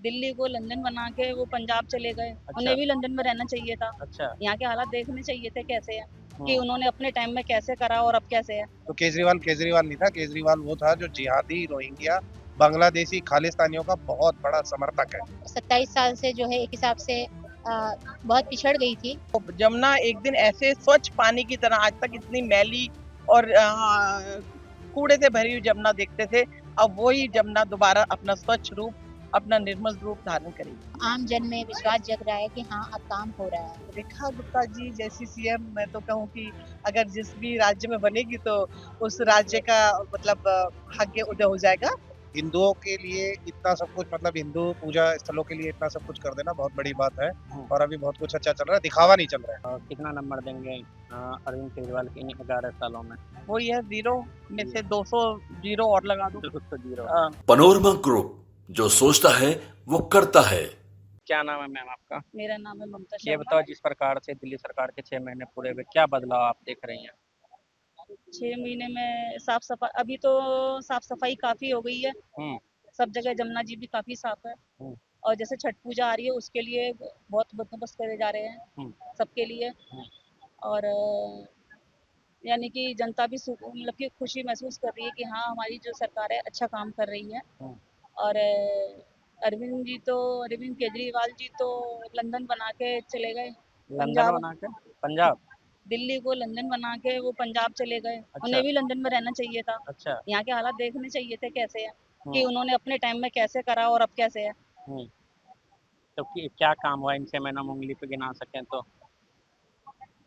दिल्ली को लंदन बना के वो पंजाब चले गए। अच्छा। उन्हें भी लंदन में रहना चाहिए था। अच्छा। यहाँ के हालात देखने चाहिए थे कैसे हैं, कि हम्म। उन्होंने अपने टाइम में कैसे करा और अब कैसे है। तो केजरीवाल केजरीवाल नहीं था, केजरीवाल वो था जो जिहादी रोहिंग्या बांग्लादेशी खालिस्तानियों का बहुत बड़ा समर्थक है। 27 साल से जो है एक हिसाब से बहुत पिछड़ गई थी। जमुना एक दिन ऐसे स्वच्छ पानी की तरह, आज तक इतनी मैली और कूड़े से भरी हुई जमुना देखते थे, अब वही जमुना दोबारा अपना स्वच्छ रूप, अपना निर्मल रूप धारण करेगी। आम जन में विश्वास जग रहा है कि हाँ अब काम हो रहा है। रेखा गुप्ता जी जैसी सीएम मैं तो कहूँ कि अगर जिस भी राज्य में बनेगी तो उस राज्य का मतलब भाग्य उदय हो जाएगा। हिंदुओं के लिए इतना सब कुछ, मतलब हिंदू पूजा स्थलों के लिए इतना सब कुछ कर देना बहुत बड़ी बात है। और अभी बहुत कुछ अच्छा चल रहा है, दिखावा नहीं चल रहा है। कितना नंबर देंगे अरविंद केजरीवाल के इन 11 सालों में? वो यह 0 में से 200 जीरो और लगा दो। 200। पनोरमा ग्रुप, जो सोचता है वो करता है। क्या नाम है मैम आपका? मेरा नाम है ममता ये शर्मा। बताओ, जिस प्रकार से दिल्ली सरकार के 6 महीने पूरे हुए, क्या बदलाव आप देख रही हैं? 6 महीने में साफ सफाई, अभी तो साफ सफाई काफी हो गई है। हम्म। सब जगह जमुना जी भी काफी साफ है। हम्म। और जैसे छठ पूजा आ रही है उसके लिए बहुत बंदोबस्त करे जा रहे हैं हम्म। सबके लिए। हम्म। और यानी कि जनता भी मतलब कि खुशी महसूस कर रही है कि हाँ हमारी जो सरकार है अच्छा काम कर रही है। हम्म। और अरविंद केजरीवाल जी तो लंदन बना के चले गए लंदन पंजाब। बना के पंजाब? दिल्ली को लंदन बना के वो पंजाब चले गए। अच्छा। उन्हें भी लंदन में रहना चाहिए था। अच्छा। यहाँ के हालात देखने चाहिए थे कैसे है, कि हम्म। उन्होंने अपने टाइम में कैसे करा और अब कैसे है। हम्म। तो क्या काम हुआ इन 6 महीनों में, उंगली पे गिना सकें तो?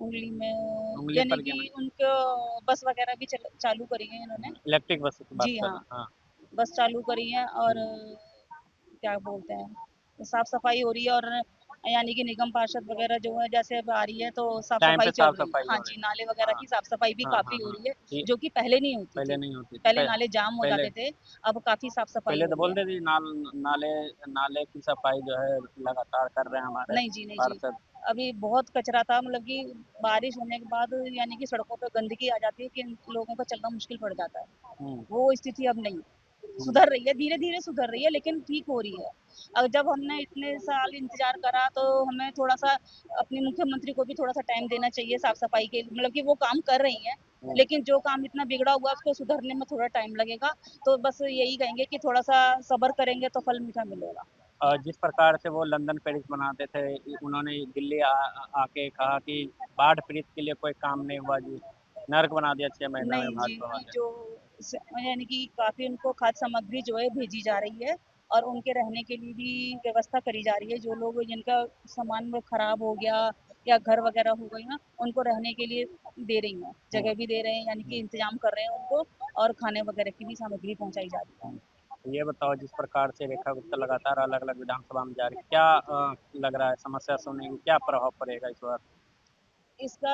उंगली में उंगली यानी पर कि गिना। उनको बस वगैरह भी चालू करी है इन्होंने। इलेक्ट्रिक बस की बात जी कर हाँ, रहे हैं, हाँ। बस चालू करी है। और हम्म। क्या बोलते हैं, साफ सफाई हो रही है। और यानी कि निगम पार्षद वगैरह जो है जैसे अब आ रही है तो साफ टाइम पे सफाई चल साफ रही है। सफाई हाँ हो रही जी, है। नाले वगैरह हाँ। की साफ सफाई भी हाँ, हाँ, काफी हो हाँ। रही है, ये जो कि पहले नहीं होती पहले थी। नहीं होती थी। पहले नाले जाम हो पहले जाते थे, अब काफी साफ सफाई पहले हो तो रही है। बोलते थे नाले नाले की सफाई जो है लगातार कर रहे हैं हमारे नहीं जी, नहीं जी। पार्षद। अभी बहुत कचरा था, मतलब कि बारिश होने के बाद यानी कि सड़कों पे गंदगी आ जाती है कि लोगों का चलना मुश्किल पड़ जाता है। हम्म। वो स्थिति अब नहीं, सुधर रही है, धीरे धीरे सुधर रही है, लेकिन ठीक हो रही है। अब जब हमने इतने साल इंतजार करा तो हमें थोड़ा सा अपने मुख्यमंत्री को भी थोड़ा सा टाइम देना चाहिए साफ सफाई के, मतलब कि वो काम कर रही हैं, लेकिन जो काम इतना बिगड़ा हुआ है उसको सुधरने में थोड़ा टाइम लगेगा। तो बस यही कहेंगे कि थोड़ा सा सब्र करेंगे तो फल मीठा मिलेगा। और जिस प्रकार से वो लंदन पेरिस बनाते थे, उन्होंने दिल्ली आके कहा कि बाढ़ पीड़ित के लिए कोई काम नहीं हुआ जी, नर्क बना दिया 6 महीनों में नहीं जी, भाजपा वाले। जो यानी कि काफ़ी उनको खाद्य सामग्री जो है भेजी जा रही है। और उनके रहने के लिए भी व्यवस्था करी जा रही है। जो लोग जिनका सामान में खराब हो गया या घर वगैरह हो गई ना, उनको रहने के लिए दे रही हैं, हम्म। जगह भी दे रहे हैं, यानी कि हम्म। इंतजाम कर रहे हैं उनको। और खाने वगैरह की भी सामग्री पहुंचाई जा रही है। तो ये बताओ, जिस प्रकार से रेखा गुप्ता लगातार अलग अलग विधानसभा में जा रही है, क्या लग रहा है समस्या सुनेगी, क्या प्रभाव पड़ेगा इस बार? इसका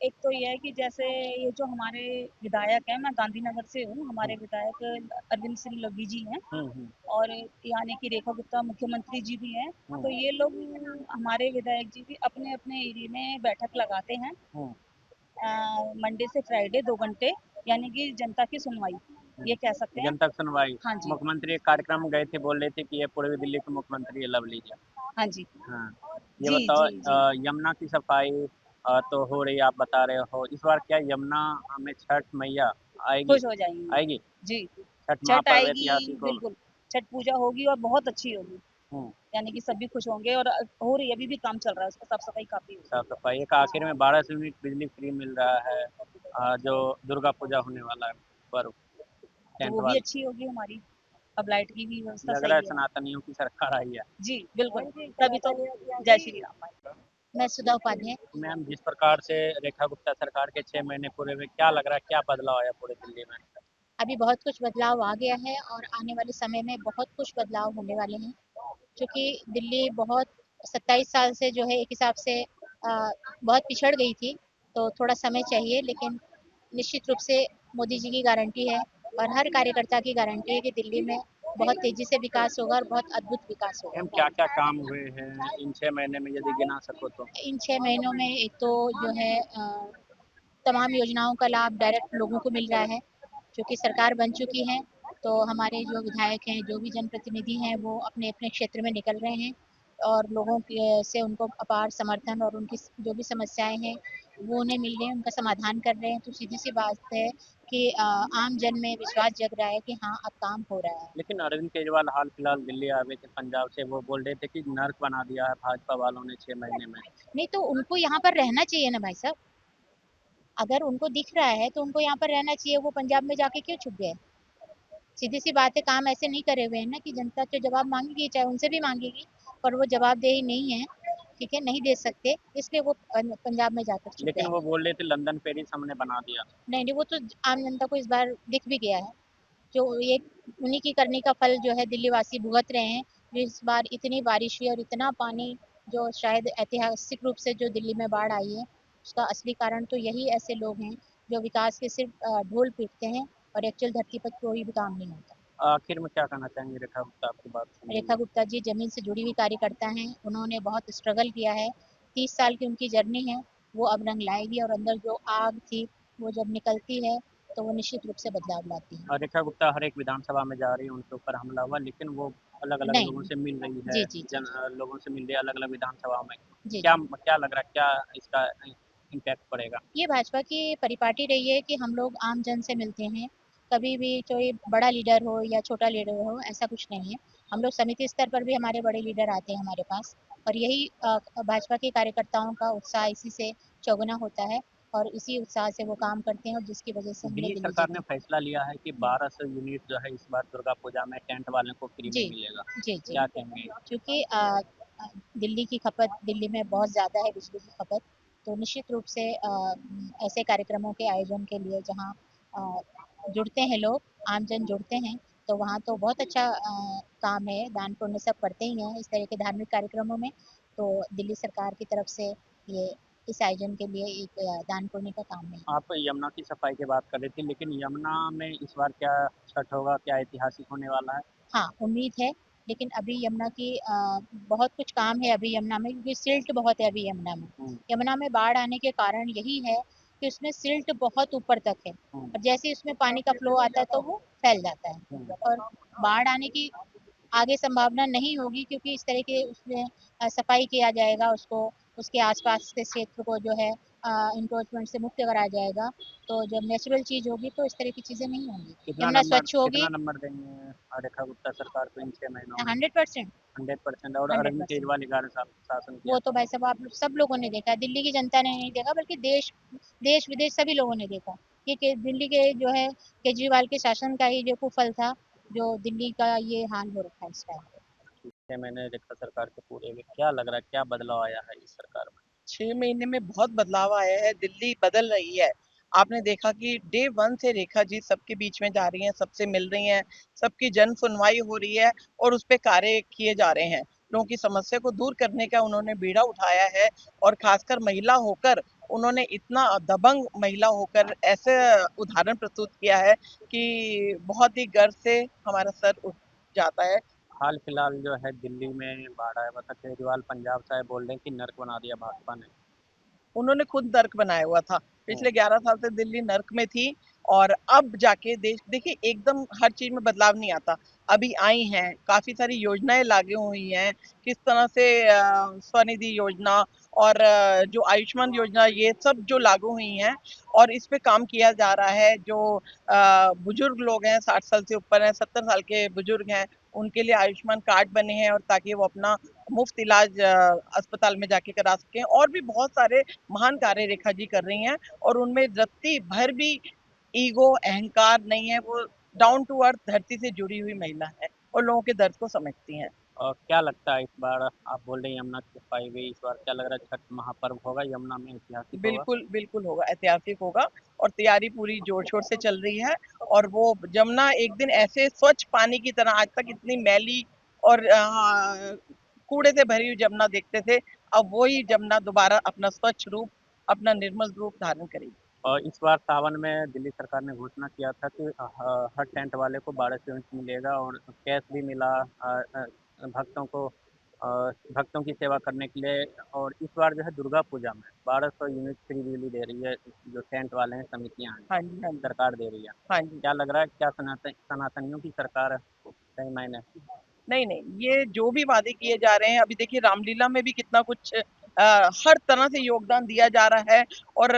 एक तो ये है कि जैसे ये जो हमारे विधायक हैं, मैं गांधीनगर से हूँ, हमारे विधायक अरविंद सिंह लवी जी हैं। हम्म। हम्म। और यानी कि रेखा गुप्ता मुख्यमंत्री जी भी हैं। तो हम्म। ये लोग, हमारे विधायक जी भी अपने अपने एरिया में बैठक लगाते हैं हम्म। मंडे से फ्राइडे 2 घंटे, यानी कि जनता की सुनवाई ये कह सकते हैं। जनता की सुनवाई। हाँ जी। मुख्यमंत्री एक कार्यक्रम में गए थे, बोल रहे थे कि ये पूर्वी दिल्ली के मुख्यमंत्री है लवली जी। हाँ जी। हाँ। ये जी बताओ, जी जी। यमुना की सफाई तो हो रही है, आप बता रहे हो, इस बार क्या यमुना में छठ मैया आएगी? खुश हो जाएंगे आएगी? जी। छठ छठ महापर्व आएगी, ऐतिहासिक हो। बिल्कुल। छठ पूजा होगी और बहुत अच्छी होगी। हम्म। यानी कि सभी खुश होंगे। और हो रही है, अभी भी काम चल रहा है उसका, साफ सफाई काफी हो रही साफ सफाई एक आखिर में 12 यूनिट बिजली फ्री मिल रहा है, जो दुर्गा पूजा होने वाला है पर्व, है, तो टेंट वो भी वाले। अच्छी होगी हमारी। अब लाइट की भी व्यवस्था लग रहा है सही है। सनातनियों की सरकार आई है। जी बिल्कुल, तभी तो। जय श्री राम। मैं सुधा उपाध्याय। मैम, जिस प्रकार से रेखा गुप्ता सरकार के 6 महीने पूरे हुए, क्या लग रहा है, क्या बदलाव आया पूरे दिल्ली में? अभी बहुत कुछ बदलाव आ गया है और आने वाले समय में बहुत कुछ बदलाव होने वाले हैं, क्योंकि दिल्ली बहुत 27 साल से जो है एक हिसाब से बहुत पिछड़ गई थी। तो थोड़ा समय चाहिए, लेकिन निश्चित रूप से मोदी जी की गारंटी है और हर कार्यकर्ता की गारंटी है कि दिल्ली में बहुत तेजी से विकास होगा और बहुत अद्भुत विकास मैम, होगा। क्या क्या काम हुए हैं इन 6 महीने में, यदि गिना सको तो? इन 6 महीनों में एक तो जो है तमाम योजनाओं का लाभ डायरेक्ट लोगों को मिल रहा है, जो कि सरकार बन चुकी है। तो हमारे जो विधायक हैं, जो भी जनप्रतिनिधि हैं, वो अपने अपने क्षेत्र में निकल रहे हैं और लोगों के से उनको अपार समर्थन और उनकी जो भी समस्याएं हैं वो उन्हें मिल रही हैं, उनका समाधान कर रहे हैं। तो सीधी सी बात है कि आम जन में विश्वास जग रहा है कि हाँ, अब काम हो रहा है। लेकिन अरविंद केजरीवाल हाल फिलहाल दिल्ली आए हुए थे पंजाब से, वो बोल रहे थे कि नर्क बना दिया है भाजपा वालों ने 6 महीने में। नहीं तो उनको यहाँ पर रहना चाहिए ना भाई साहब। अगर उनको दिख रहा है तो उनको यहाँ पर रहना चाहिए। वो पंजाब में जाके क्यों छुप गए? सीधी सी बात है, काम ऐसे नहीं करे हुए हैं ना कि जनता तो जवाब मांगेगी, चाहे उनसे भी मांगेगी, पर वो जवाबदेही नहीं है, ठीक है, नहीं दे सकते, इसलिए वो पंजाब में जाकर छुप लेकिन गए वो हैं। बोल रहे थे लंदन पेरिस हमने बना दिया। नहीं नहीं, वो तो आम जनता को इस बार दिख भी गया है। जो ये उन्हीं की करनी का फल जो है दिल्ली वासी भुगत रहे हैं। जो इस बार इतनी बारिश हुई और इतना पानी, जो शायद ऐतिहासिक रूप से जो दिल्ली में बाढ़ आई है, उसका असली कारण तो यही ऐसे लोग हैं जो विकास के सिर्फ ढोल पीटते हैं और एक्चुअल धरती पर कोई भी काम नहीं होता। आखिर में क्या कहना चाहेंगे रेखा गुप्ता, आपकी बात सुन रेखा गुप्ता जी ज़मीन से जुड़ी हुई कार्यकर्ता हैं। उन्होंने बहुत स्ट्रगल किया है। 30 साल की उनकी जर्नी है, वो अब रंग लाएगी और अंदर जो आग थी, वो जब निकलती है, तो वो निश्चित रूप से बदलाव लाती है। रेखा गुप्ता हर एक विधानसभा में जा रही है, उनके ऊपर हमला हुआ, लेकिन वो अलग अलग लोगों नहीं, से मिल रही है, जी, जी, जी, लोगों से मिल रही है अलग अलग विधानसभा में। जी, क्या जी। क्या लग रहा है, क्या इसका इम्पैक्ट पड़ेगा? ये भाजपा की परिपाटी रही है कि हम लोग आम जन से मिलते हैं। कभी भी कोई बड़ा लीडर हो या छोटा लीडर हो, ऐसा कुछ नहीं है। हम लोग समिति स्तर पर भी हमारे बड़े लीडर आते हैं हमारे पास, और यही भाजपा के कार्यकर्ताओं का उत्साह इसी से चौगुना होता है और इसी उत्साह से वो काम करते हैं और जिसकी वजह से हमने दिल्ली दिल्ली सरकार ने जीती। फैसला लिया है कि 1200 यूनिट जो है इस बार दुर्गा पूजा में टेंट वालों को फ्री में जी, मिलेगा। जी, जी। क्या कहेंगे? क्योंकि दिल्ली की खपत, दिल्ली में बहुत ज़्यादा है बिजली की खपत, तो निश्चित रूप से ऐसे कार्यक्रमों के आयोजन के लिए जहाँ जुड़ते हैं लोग, आमजन जुड़ते हैं, तो वहाँ तो बहुत अच्छा काम है, दान पुण्य सब करते ही हैं इस तरह के धार्मिक कार्यक्रमों में। तो दिल्ली सरकार की तरफ से ये इस आयोजन के लिए एक दान पुण्य का काम है। आप यमुना की सफाई की बात कर रहे थे, लेकिन यमुना में इस बार क्या छठ होगा, क्या ऐतिहासिक होने वाला है? हाँ, उम्मीद है, लेकिन अभी यमुना की बहुत कुछ काम है अभी यमुना में, क्योंकि सिल्ट बहुत है अभी यमुना में। हम्म, यमुना में बाढ़ आने के कारण यही है कि उसमें सिल्ट बहुत ऊपर तक है हम्म, और जैसे ही उसमें पानी का फ्लो आता है तो वो फैल जाता है और बाढ़ आने की आगे संभावना नहीं होगी, क्योंकि इस तरह के उसमें सफाई किया जाएगा उसको, उसके आसपास के क्षेत्र को जो है इंक्रोचमेंट से मुक्त कराया जाएगा। तो जब नेचुरल चीज़ होगी तो इस तरह की चीज़ें नहीं होंगी। यमुना स्वच्छ कितना होगी। नंबर देंगे रेखा गुप्ता सरकार को इन 6 महीनों में? 100%। 100%। और हंड्रेड अरविंद परसेंट। केजरीवाल 11 साल शासन किया। वो तो भाई साहब आप सब लोगों ने देखा है, दिल्ली की जनता ने नहीं देखा बल्कि देश देश विदेश सभी लोगों ने देखा कि दिल्ली के जो है केजरीवाल के शासन का ही जो कुफल था, जो दिल्ली का ये हाल हो रखा है इस टाइम पे। 6 महीने रेखा सरकार के पूरे हुए, क्या लग रहा है, क्या बदलाव आया है इस सरकार में? 6 महीने में बहुत बदलाव आया है, दिल्ली बदल रही है। आपने देखा कि डे वन से रेखा जी सबके बीच में जा रही हैं, सबसे मिल रही हैं, सबकी जन सुनवाई हो रही है और उस पे कार्य किए जा रहे हैं। लोगों की समस्या को दूर करने का उन्होंने बीड़ा उठाया है और खासकर महिला होकर उन्होंने इतना दबंग महिला होकर ऐसे उदाहरण प्रस्तुत किया है कि बहुत ही गर्व से हमारा सर उठ जाता है। हाल फिलहाल जो है दिल्ली में बाढ़ आया हुआ था, केजरीवाल पंजाब से आए, बोल रहे हैं कि नर्क बना दिया भाजपा ने। उन्होंने खुद नर्क बनाया हुआ था। हम्म, पिछले 11 साल से दिल्ली नर्क में थी और अब जाके देश देखिए एकदम हर चीज में बदलाव नहीं आता। अभी आई हैं, काफी सारी योजनाएं लागू हुई हैं, किस तरह से स्वनिधि योजना और जो आयुष्मान योजना ये सब जो लागू हुई हैं और इस पे काम किया जा रहा है। जो बुजुर्ग लोग हैं 60 साल से ऊपर हैं, 70 साल के बुजुर्ग हैं, उनके लिए आयुष्मान कार्ड बने हैं और ताकि वो अपना मुफ्त इलाज अस्पताल में जाके करा सकें। और भी बहुत सारे महान कार्य रेखा जी कर रही हैं और उनमें रत्ती भर भी ईगो अहंकार नहीं है। वो डाउन टू अर्थ धरती से जुड़ी हुई महिला है और लोगों के दर्द को समझती हैं। और क्या लगता है इस बार, आप बोल रहे हैं यमुना की सफाई हुई, इस बार क्या लग रहा है छठ महापर्व होगा यमुना में, ऐतिहासिक होगा? बिल्कुल बिल्कुल होगा, ऐतिहासिक होगा और तैयारी पूरी जोर शोर से चल रही है। और वो जमुना एक दिन ऐसे स्वच्छ पानी की तरह, आज तक इतनी मैली और कूड़े से भरी हुई जमुना देखते थे, अब वही जमुना दोबारा अपना स्वच्छ रूप, अपना निर्मल रूप धारण करेगी। और इस बार सावन में दिल्ली सरकार ने घोषणा किया था कि हर टेंट वाले को 1200 यूनिट मिलेगा और कैश भी मिला भक्तों को। और भक्तों की सेवा करने के लिए। और इस बार जो है दुर्गा पूजा में 1200 यूनिट फ्री बिजली दे रही है, जो टेंट वाले हैं, समितियां हैं, हाँ जी, हाँ जी, सरकार दे रही है। हाँ जी। क्या लग रहा है, क्या सनातनियों की सरकार है सही मायने? नहीं, नहीं, ये जो भी वादे किए जा रहे हैं, अभी देखिए रामलीला में भी कितना कुछ हर तरह से योगदान दिया जा रहा है और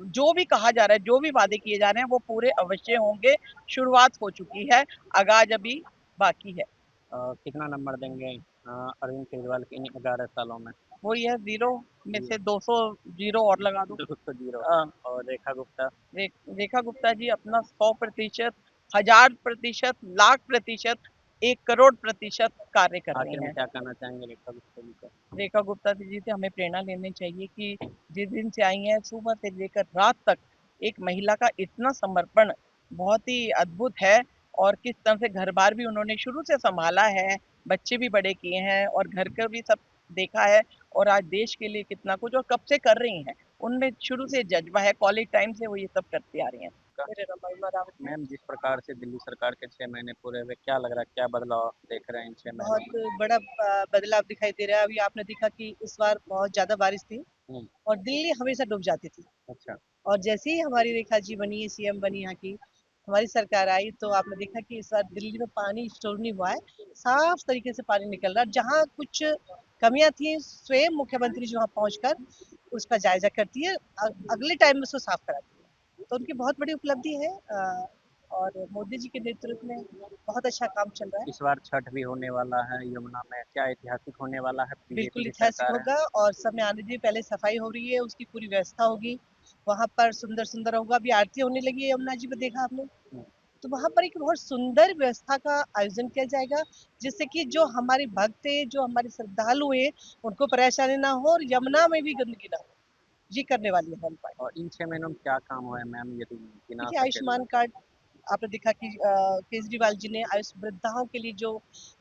जो भी कहा जा रहा है, जो भी वादे किए जा रहे हैं, वो पूरे अवश्य होंगे। शुरुआत हो चुकी है, आगाज अभी बाकी है। कितना नंबर देंगे अरविंद केजरीवाल के इन 11 सालों में? वही है 0 में से 200 जीरो और लगा दो। 200। हाँ, और रेखा गुप्ता? रेखा गुप्ता जी अपना 100%, 1000%, लाख प्रतिशत, 1 करोड़% कार्य कर रही आखिर में हैं। क्या कहना चाहेंगे रेखा गुप्ता जी को? रेखा गुप्ता जी से हमें प्रेरणा लेनी चाहिए कि जिस दिन से आई हैं, सुबह से लेकर रात तक एक महिला का इतना समर्पण बहुत ही अद्भुत है। और किस तरह से घर बार भी उन्होंने शुरू से संभाला है, बच्चे भी बड़े किए हैं और घर का भी सब देखा है और आज देश के लिए कितना कुछ और कब से कर रही हैं। उनमें शुरू से जज्बा है, कॉलेज टाइम से वो ये सब करती आ रही हैं। मेरे नाम महिमा रावत है। मैम, जिस प्रकार से दिल्ली सरकार के 6 महीने पूरे हुए, क्या लग रहा है, क्या बदलाव देख रहे हैं इन 6 महीनों में? बहुत बड़ा बदलाव दिखाई दे रहा है। अभी आपने देखा कि इस बार बहुत ज़्यादा बारिश थी हम्म, और दिल्ली हमेशा डूब जाती थी। अच्छा। और जैसे ही हमारी रेखा जी बनी, सीएम बनी यहाँ की, हमारी सरकार आई, तो आपने देखा कि इस बार दिल्ली में पानी स्टोर नहीं हुआ है, साफ तरीके से पानी निकल रहा है। जहाँ कुछ कमियां थी, स्वयं मुख्यमंत्री जी वहाँ पहुंचकर उसका जायजा करती है, अगले टाइम में उसको साफ कराती है। तो उनकी बहुत बड़ी उपलब्धि है और मोदी जी के नेतृत्व में बहुत अच्छा काम चल रहा है। इस बार छठ भी होने वाला है यमुना में, क्या ऐतिहासिक होने वाला है? बीजेपी बिल्कुल की ऐतिहासिक सरकार है। होगा और समय आने दीजिए, पहले सफाई हो रही है, उसकी पूरी व्यवस्था होगी। वहाँ पर सुंदर सुंदर होगा, अभी आरती होने लगी है यमुना जी में, देखा आपने? हम्म, तो वहाँ पर एक बहुत सुंदर व्यवस्था का आयोजन किया जाएगा, जिससे कि जो हमारे भक्त है, जो हमारे श्रद्धालु है, उनको परेशानी ना हो और यमुना में भी गंदगी ना हो। ये करने वाली है हेल्प। और इन 6 महीनों में क्या काम हुआ है मैम, यदि गिना देखिए सके तो? आयुष्मान कार्ड आपने देखा कि केजरीवाल जी ने वृद्धाओं के लिए जो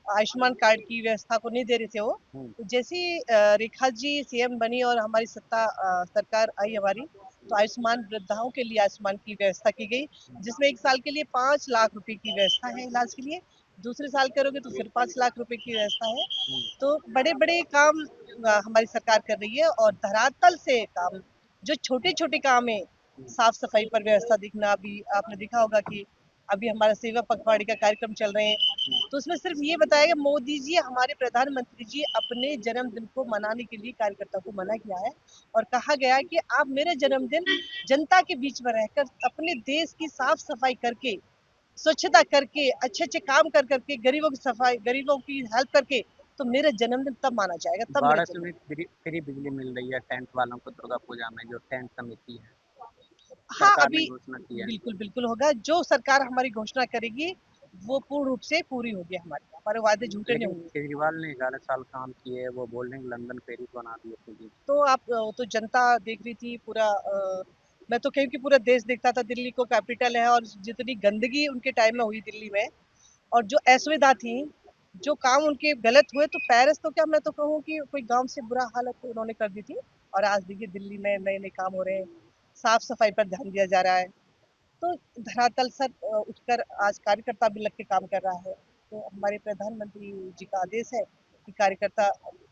आयुष्मान कार्ड की व्यवस्था को नहीं दे रहे थे वो, हम्म, तो जैसे ही रेखा जी सीएम बनी और हमारी सरकार आई हमारी, तो आयुष्मान वृद्धाओं के लिए आयुष्मान की व्यवस्था की गई, जिसमें 1 साल के लिए 5 लाख रुपए की व्यवस्था है इलाज के लिए। दूसरे साल करोगे तो फिर 5 लाख रुपए की व्यवस्था है। हम्म। तो बड़े बड़े काम हमारी सरकार कर रही है और धरातल से काम, जो छोटे छोटे काम है, साफ सफाई पर व्यवस्था दिखना, अभी आपने देखा होगा कि अभी हमारा सेवा पखवाड़े का कार्यक्रम चल रहे हैं, तो उसमें सिर्फ ये बताया गया, मोदी जी हमारे प्रधानमंत्री जी अपने जन्मदिन को मनाने के लिए कार्यकर्ता को मना किया है और कहा गया है कि आप मेरे जन्मदिन जनता के बीच में रहकर अपने देश की साफ सफाई करके, स्वच्छता करके, अच्छे अच्छे काम कर करके, गरीबों की सफाई, गरीबों की हेल्प करके, तो मेरा जन्मदिन तब माना जाएगा, तब मेरा 1200 जन्मदिन। यूनिट फ्री बिजली मिल रही है टेंट वालों को दुर्गा पूजा में, जो टेंट समिति है, हाँ, सरकार ने अभी घोषणा की है। बिल्कुल, बिल्कुल होगा। जो सरकार हमारी घोषणा करेगी, वो पूर्ण रूप से पूरी होगी हमारी। हमारे वादे झूठे नहीं लेकिन होंगे। केजरीवाल ने 11 साल काम किए, वो बोल रहे हैं कि लंदन पेरिस बना दिए दिल्ली। तो आप तो जनता देख रही थी पूरा, मैं तो कहूँ कि पूरा देश देखता था, दिल्ली को कैपिटल है और जितनी गंदगी उनके टाइम में हुई दिल्ली में और जो असुविधा थी, जो काम उनके गलत हुए, तो पेरिस तो क्या, मैं तो कहूँ कि कोई गाँव से बुरा हालत उन्होंने कर दी थी। और आज देखिए दिल्ली में नए-नए काम हो रहे हैं, साफ-सफाई पर ध्यान दिया जा रहा है। तो धरातल सर उठकर आज कार्यकर्ता भी लग के काम कर रहा है। तो हमारे प्रधानमंत्री जी का आदेश है कि कार्यकर्ता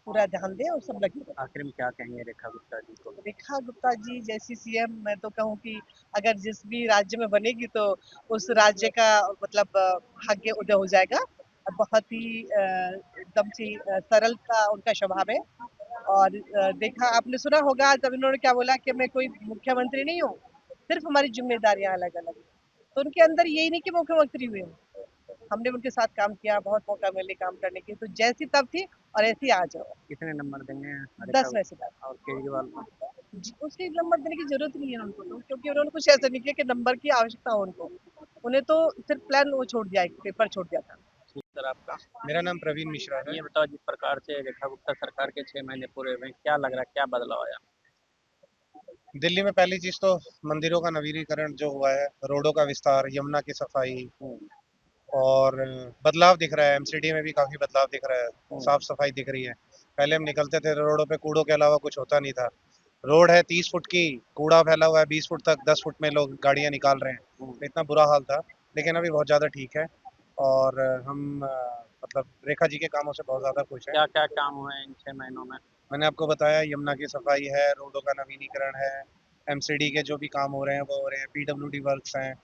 पूरा ध्यान दें और सब लगे रहें। आखिर में क्या कहेंगे रेखा गुप्ता जी को? रेखा गुप्ता जी जैसी सीएम, मैं तो कहूँ कि अगर जिस भी राज्य में बनेगी तो उस राज्य का मतलब भाग्य उदय हो जाएगा। बहुत ही एकदम से सरलता उनका स्वभाव है और देखा आपने सुना होगा जब इन्होंने क्या बोला कि मैं कोई मुख्यमंत्री नहीं हूँ, सिर्फ हमारी जिम्मेदारियां अलग-अलग हैं। तो उनके अंदर यही नहीं कि मुख्यमंत्री हुए हों। हमने उनके साथ काम किया, बहुत मौका मिले काम करने के, तो जैसी तब थी और ऐसी आज है। कितने नंबर देंगे रेखा 10 में गुप्ता से 10। और केजरीवाल को? जी, उसके नंबर देने की ज़रूरत नहीं है उनको तो, क्योंकि उन्होंने कुछ ऐसा नहीं किया कि नंबर की आवश्यकता हो उनको। उन्हें तो सिर्फ प्लान वो छोड़ दिया, एक पेपर छोड़ दिया था। ठीक सर, आपका? मेरा नाम प्रवीण मिश्रा है। ये बताओ, जिस प्रकार से रेखा गुप्ता सरकार के 6 महीने पूरे हुए हैं, क्या लग रहा है, क्या बदलाव आया? दिल्ली में पहली चीज तो मंदिरों का नवीनीकरण जो हुआ है, रोडों का विस्तार, यमुना की सफाई हम्म, और बदलाव दिख रहा है। एमसीडी में भी काफी बदलाव दिख रहा है, हम्म, साफ सफाई दिख रही है। पहले हम निकलते थे रोडों पे, कूड़ों के अलावा कुछ होता नहीं था। रोड है 30 फुट की, कूड़ा फैला हुआ है 20 फुट तक, 10 फुट में लोग गाड़ियां निकाल रहे हैं। हम्म। तो इतना बुरा हाल था, लेकिन अभी बहुत ज़्यादा ठीक है। और हम मतलब रेखा जी के कामों से बहुत ज्यादा खुश हैं। क्या क्या काम हुए हैं इन 6 महीनों में? मैंने आपको बताया यमुना की सफाई है, रोडों का नवीनीकरण है, एमसीडी के जो भी काम हो रहे हैं वो हो रहे हैं, पीडब्ल्यूडी वर्क्स हैं,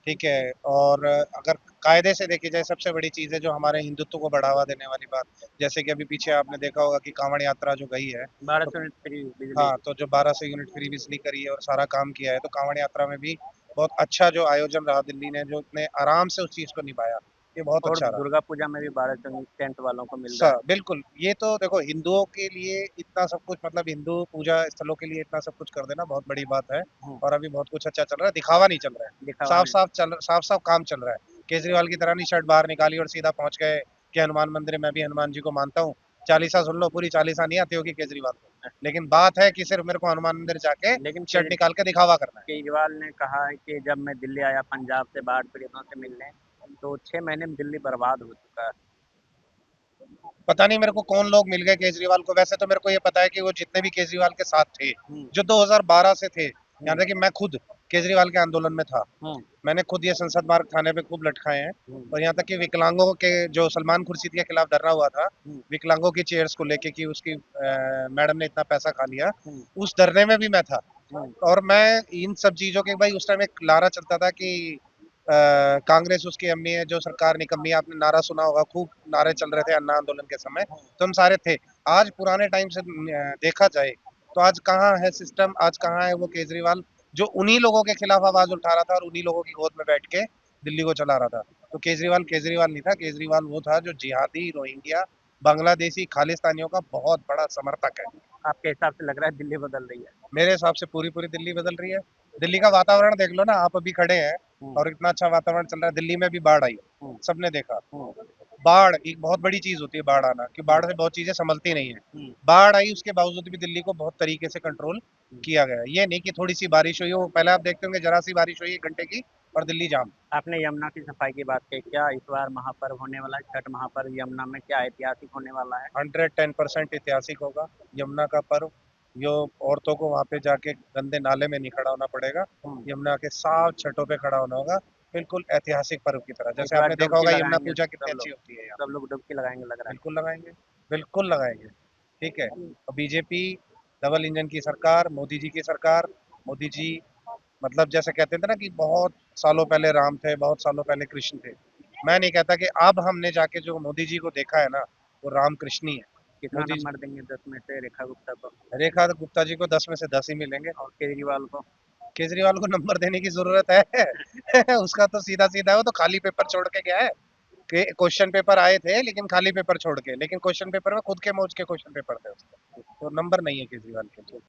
ठीक है। और अगर कायदे से देखी जाए सबसे बड़ी चीज़ है जो हमारे हिंदुत्व को बढ़ावा देने वाली बात, जैसे कि अभी पीछे आपने देखा होगा कि कांवड़ यात्रा जो गई है, 1200 तो यूनिट फ्री बिजली। हाँ, तो जो 1200 यूनिट फ्री बिजली करी है और सारा काम किया है, तो कांवड़ यात्रा में भी बहुत अच्छा जो आयोजन रहा दिल्ली ने, जो इतने आराम से उस चीज़ को निभाया, ये बहुत और अच्छा रहा। दुर्गा पूजा में भी 1200 यूनिट टेंट वालों को मिल रहा है। बिल्कुल, ये तो देखो हिंदुओं के लिए इतना सब कुछ, मतलब हिंदू पूजा स्थलों के लिए इतना सब कुछ कर देना बहुत बड़ी बात है। हम्म, और अभी बहुत कुछ अच्छा चल रहा है, दिखावा नहीं चल रहा है, दिखावा नहीं। साफ साफ काम चल रहा है। केजरीवाल की तरह नहीं शर्ट बाहर निकाली और सीधा पहुंच गए कि हनुमान मंदिर, मैं भी हनुमान जी को मानता हूँ, चालीसा सुन लो, पूरी चालीसा नहीं आती होगी केजरीवाल को, लेकिन बात है कि सिर्फ मेरे को हनुमान मंदिर जाके लेकिन शर्ट निकाल के दिखावा करना है। केजरीवाल ने कहा है कि जब मैं दिल्ली आया पंजाब से बाढ़ पीड़ितों से मिलने, तो 6 महीने में दिल्ली बर्बाद हो चुका है। पता नहीं मेरे को कौन लोग मिल गए केजरीवाल को, वैसे तो मेरे को ये पता है कि वो जितने भी केजरीवाल के साथ थे, हम्म, जो 2012 से थे, यहाँ हम्म, तक कि मैं खुद केजरीवाल के आंदोलन में था, हम्म, मैंने खुद ये संसद मार्ग थाने पे खूब लटकाए हैं। हम्म, और यहाँ तक कि विकलांगों के, जो सलमान खुर्शीद के खिलाफ धरना हुआ था, हम्म, विकलांगों की चेयर्स को लेके कि उसकी मैडम ने इतना पैसा खा लिया, हम्म, उस धरने में भी मैं था। हम्म, और मैं इन सब चीजों के, भाई उस टाइम एक लारा चलता था कि कांग्रेस उसकी अम्मी है, जो सरकार निकम्मी है, आपने नारा सुना होगा, खूब नारे चल रहे थे अन्ना आंदोलन के समय, तो हम सारे थे। आज पुराने टाइम से देखा जाए तो आज कहाँ है सिस्टम, आज कहाँ है वो केजरीवाल जो उन्हीं लोगों के खिलाफ आवाज उठा रहा था और उन्हीं लोगों की गोद में बैठ के दिल्ली को चला रहा था। तो केजरीवाल केजरीवाल नहीं था, केजरीवाल वो था जो जिहादी, रोहिंग्या, बांग्लादेशी, खालिस्तानियों का बहुत बड़ा समर्थक है। आपके हिसाब से लग रहा है दिल्ली बदल रही है? मेरे हिसाब से पूरी पूरी दिल्ली बदल रही है। दिल्ली का वातावरण देख लो ना, आप अभी खड़े हैं हम्म, और इतना अच्छा वातावरण चल रहा है। दिल्ली में भी बाढ़ आई, हम्म, सबने देखा। हम्म, बाढ़ एक बहुत बड़ी चीज होती है, बाढ़ आना, कि बाढ़ हम्म, से बहुत चीजें संभलती नहीं है। हम्म, बाढ़ आई, उसके बावजूद भी दिल्ली को बहुत तरीके से कंट्रोल किया गया। ये नहीं कि थोड़ी सी बारिश हुई हो, पहले आप देखते होंगे जरा सी बारिश हुई 1 घंटे की और दिल्ली जाम। आपने यमुना की सफाई की बात की, क्या इस बार महापर्व होने वाला है, छठ महापर्व यमुना में क्या ऐतिहासिक होने वाला है? 110% ऐतिहासिक होगा यमुना का पर्व। जो औरतों को वहां पे जाके गंदे नाले में नहीं खड़ा होना पड़ेगा, हम्म, यमुना के साफ छतों पे खड़ा होना होगा, बिल्कुल ऐतिहासिक पर्व की तरह। इस जैसे बार आपने देखा डुबकी होगा यमुना लगाएंगे पूजा सब कितनी अच्छी लोग, होती है यहाँ। सब लोग डुबकी लगाएंगे लग रहा है। बिल्कुल लगाएंगे, बिल्कुल लगाएंगे, ठीक है। और बीजेपी डबल इंजन की सरकार, मोदी जी की सरकार, मोदी जी मतलब जैसे कहते थे ना कि बहुत सालों पहले राम थे, बहुत सालों पहले कृष्ण थे। मैं नहीं कहता कि अब हमने जाके जो मोदी जी को देखा है ना, वो राम कृष्ण ही है। कितना मोदी जी, नंबर देंगे 10 में से रेखा गुप्ता को? रेखा गुप्ता जी को 10 में से 10 ही मिलेंगे। और केजरीवाल को? केजरीवाल को नंबर देने की जरूरत है उसका तो सीधा सीधा है, वो तो खाली पेपर छोड़ के गया है। क्वेश्चन पेपर आए थे लेकिन खाली पेपर छोड़ के, लेकिन क्वेश्चन पेपर में खुद के मौज के क्वेश्चन पेपर थे उसके, तो नंबर नहीं है केजरीवाल के लिए।